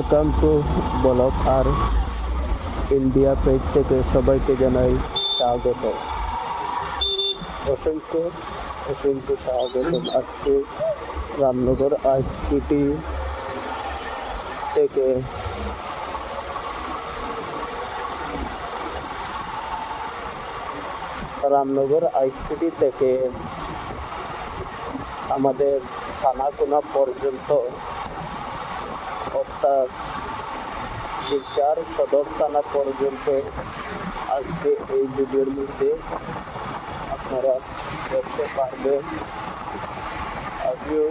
Welcome to blog আর India page থেকে সবাইকে জানাই স্বাগত। অসংখ্য অসংখ্য স্বাগতম। আজকে রামনগর আইসপিটি থেকে আমাদের থানাকোনা পর্যন্ত, অর্থাৎ শিলচর সদর থানা পর্যন্ত আজকে এই ভিডিওর মধ্যে আপনারা দেখতে পারবেন। আমিও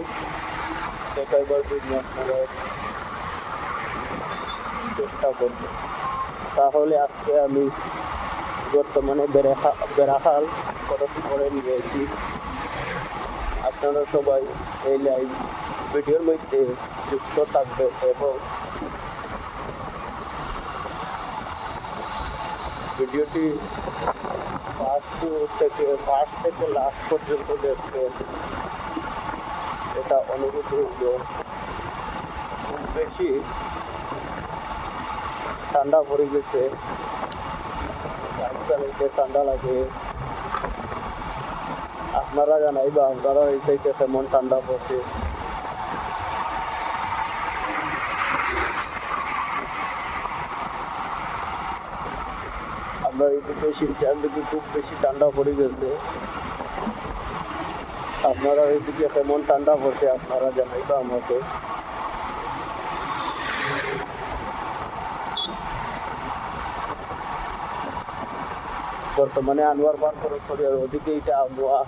দেখাইবার জন্য আপনারা চেষ্টা করব। তাহলে আজকে আমি বর্তমানে বেড়াখাল ক্রস করে নিয়েছি। আপনারা সবাই এই লাইভ ভিডিওর মধ্যে যুক্ত থাকবেন এবং ভিডিওটি ফার্স্ট থেকে লাস্ট পর্যন্ত দেখবেন, এটা অনুরোধ রইল। খুব বেশি ঠান্ডা পড়ে গেছে, ঠান্ডা লাগে। আপনারা জানাইবা আপনারা এই সাইডে কেমন ঠান্ডা পড়ছে। আমরা এইদিকে শিলচর দিকে খুব বেশি ঠান্ডা পড়ে গেছে। আপনারা এইদিকে কেমন ঠান্ডা পড়ছে আপনারা জানাইবা আমাকে। বর্তমানে আনোয়ার পার করে শরীর ওদিকে এটা আবহাওয়া।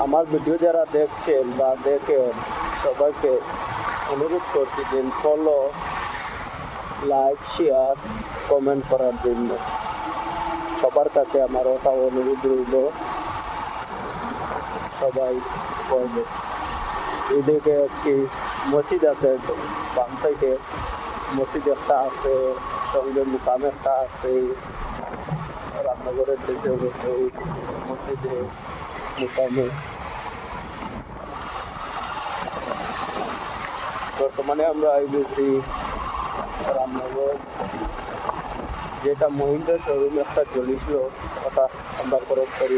আমার ভিডিও যারা দেখছেন বা দেখেন সবাইকে অনুরোধ করছি যে ফলো, লাইক, শেয়ার, কমেন্ট করার জন্য। সবার কাছে আমার ওটা অনুরোধ রইল, সবাই করবে। এদিকে একটি মসজিদ আছে, বাম সাইডে মসজিদ একটা আছে, সঙ্গে মুকাম একটা আছে। রামনগরের দেশে মসজিদে মুকামে বর্তমানে আমরা আইবেছি রামনগর, যেটা মহিন্দ্রা শোরুম একটা জ্বলিছিল, ওটা আমরা খরচ করি।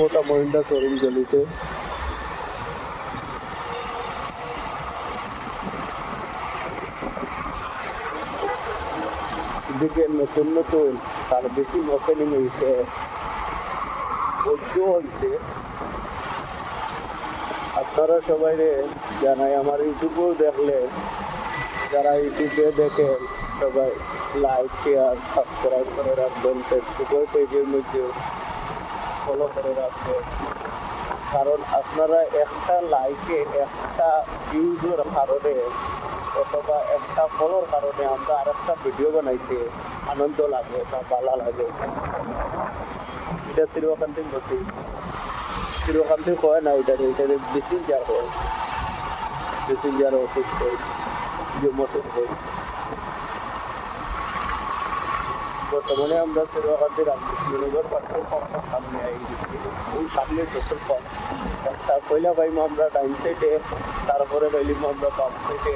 ওটা মহিন্দ্রা শোরুম জ্বলিছে। এদিকে নতুন নতুন সার্ভিসিং ওপেনিং হয়েছে, হয়েছে। আপনারা সবাই জানাই, আমার ইউটিউবেও দেখলে যারা ইউটিউবে দেখেন সবাই লাইক, শেয়ার, সাবস্ক্রাইব করে রাখবেন। ফেসবুকের পেজের মধ্যে ফলো করে রাখবেন। কারণ আপনারা একটা লাইকে, একটা ভিউজের কারণে অথবা একটা ফলোর কারণে আমরা আরেকটা ভিডিও বানাইতে আনন্দ লাগে বা ভালো লাগে। এটা চিরকান্তি বসি, চিরকান্তি হয় না, এটা মেসেঞ্জার হয়, মেসেঞ্জার অফিস হয়, মসজিদ হয়। বর্তমানে আমরা চিরকান্তি রামকৃষ্ণনগর পেট্রোল পাম্পের সামনে আই গেছি। ওই সামনে পেট্রোল পাম্প একটা পয়লা পাইম আমরা ডাইন সাইডে, তারপরে পাইলিম আমরা বাম সাইডে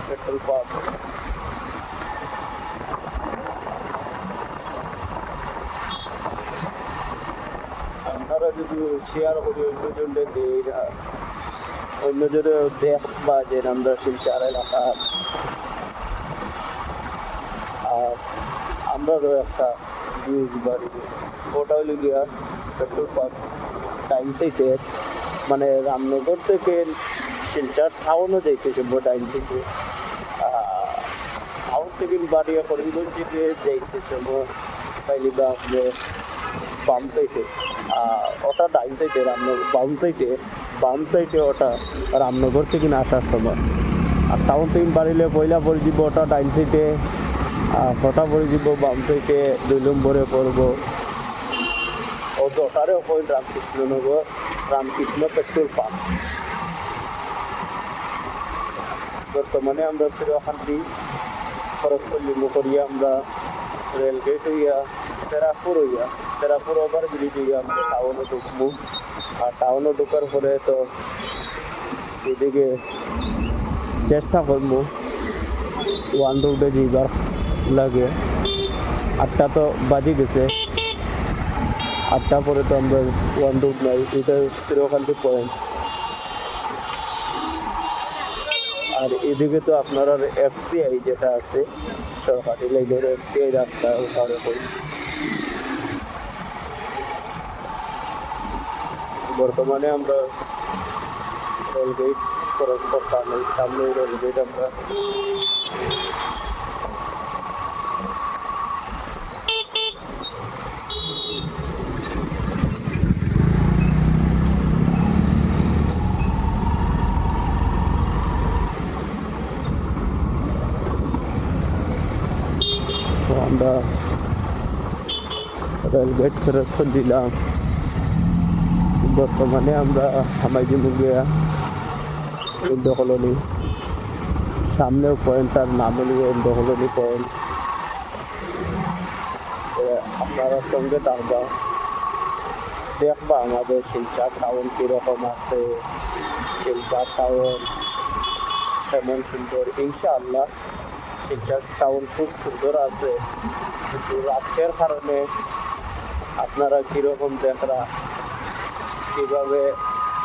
পেট্রোল পাম্প। আপনারা যদি শেয়ার করি অন্যজনে দিই, অন্যজনে দেখবা যে আমরা শিলচর এলাকা, আর আমরাও একটা ভিউজ বাড়ি। ওটা হইল গিয়া পেট্রোল পাম্প ডাইন সাইডে, মানে রামনগর থেকে শিলচর টাউনও যাইতেছে ডাইন সাইডে। টাউন থেকে বাড়িয়া করিমগঞ্জ থেকে যাইতেছে পাইলিবা আপনি বাম সাইডে। ওটা ডাইন সাইডে, রামনগর বাম সাইডে ওটা রামনগর থেকে আসার সময়। আর টাউন থেকে বাড়িলে পয়লা পড়ে যাব ওটা ডাইন সাইডে, ওটা পড়ে যাব বাম সাইডে 2 নম্বরে পড়ব। ও ওটারেও point Ramkrishnanagar, Ramkrishna petrol pump. বর্তমানে আমরা চিরকান্তি খরচ করিয়া আমরা রেলগেট হইয়া তেরাপুর ওভার ব্রিজ হইয়া আমরা টাউনে ঢুকবো। আর টাউনে ঢোকার পরে তো এদিকে চেষ্টা করবো ওয়ান রোডে যাইবার লাগে। 8টা তো বাজে গেছে, 8টা পরে তো আমরা ওয়ান রোড নাই, এটা চিরকান্তি পয়েন্ট। আর এদিকে তো আপনার আর FCI যেটা আছে সরকারি লাইনের FCI রাস্তা, ওখানে বর্তমানে আমরা রেলগেট ক্রস করতাম, এই সামনে রেলগেট আমরা আমরা রেলগেট ক্রস করে দিলাম। বর্তমানে আমরা হামাইজি মুগিয়া ইন্দো কলোনি, সামনের পয়েন্ট তার নাম হল ইন্দো কলোনি পয়েন্ট। আপনারা সঙ্গে থাকবা, দেখবা আমাদের শিলচর টাউন কীরকম আছে, শিলচর টাউন কেমন সুন্দর। ইনশাআল্লাহ শিলচর টাউন খুব সুন্দর আছে, কিন্তু রাতের কারণে আপনারা কীরকম দেখরা, কীভাবে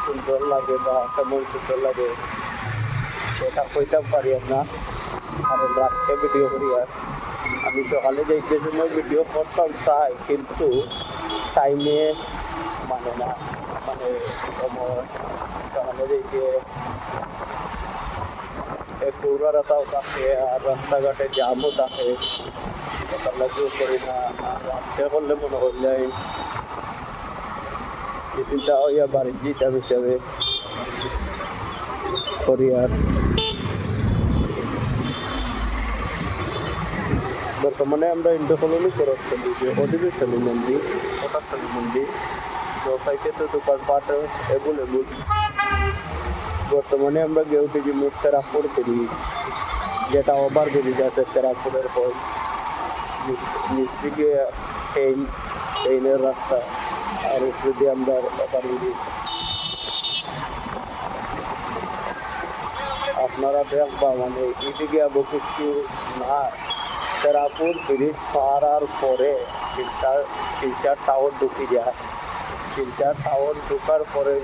সুন্দর লাগে বা কেমন সুন্দর লাগে সেটা কইতে পারি না, কারণ রাতকে ভিডিও করি। আর আমি সকালে যাইতে সময় ভিডিও করতাম চাই, কিন্তু টাইমে মানে না, মানে সকালে যাইতে একটু উড়ারাতাও থাকে আর রাস্তাঘাটে জামও থাকে, ওটার লাগেও করি না। আর রাত্রে করলে মনে করলে এই চিন্তা হইয়া বাড়ির যেতাম হিসাবে করি। আর বর্তমানে আমরা ইন্দো কলোনি ক্রস করি, যে অধিবেশনী মন্দির, ওটাশনী মন্দির, সাইটে তো দোকানপাট অ্যাভেলেবল। বর্তমানে আমরা গেউটে যে মুখ তেরাপুর করি, যেটা ওভার ব্রিজ আছে তেরাপুরের পর নিচ দিকে ট্রেনের রাস্তা, আর উপরে দিয়ে আমরা ওভার ব্রিজ। আপনারা দেখবা মানে এদিকে আবো কিছু না, তেরাপুর ব্রিজ পার আর পরে শিলচর টাউন ঢুকি যায়। শিলচর টাউন ঢুকার পরে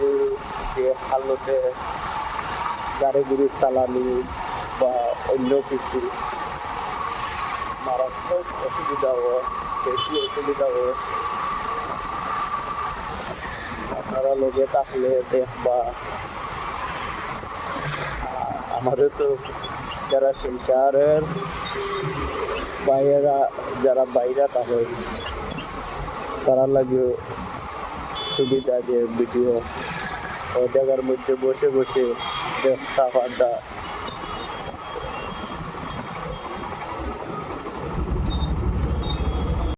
যে হালতে গাড়ি গুড়ি চালানি বা অন্য কিছু মারাত্মক অসুবিধা হয়, বেশি অসুবিধা হয়। আপনারা লোকে থাকলে দেখবা, আমাদের তো যারা শিলচরের বাইরা, যারা বাইরে থাকে তারা লাগে সুবিধা যে ভিডিও ও জায়গার মধ্যে বসে বসে দেখা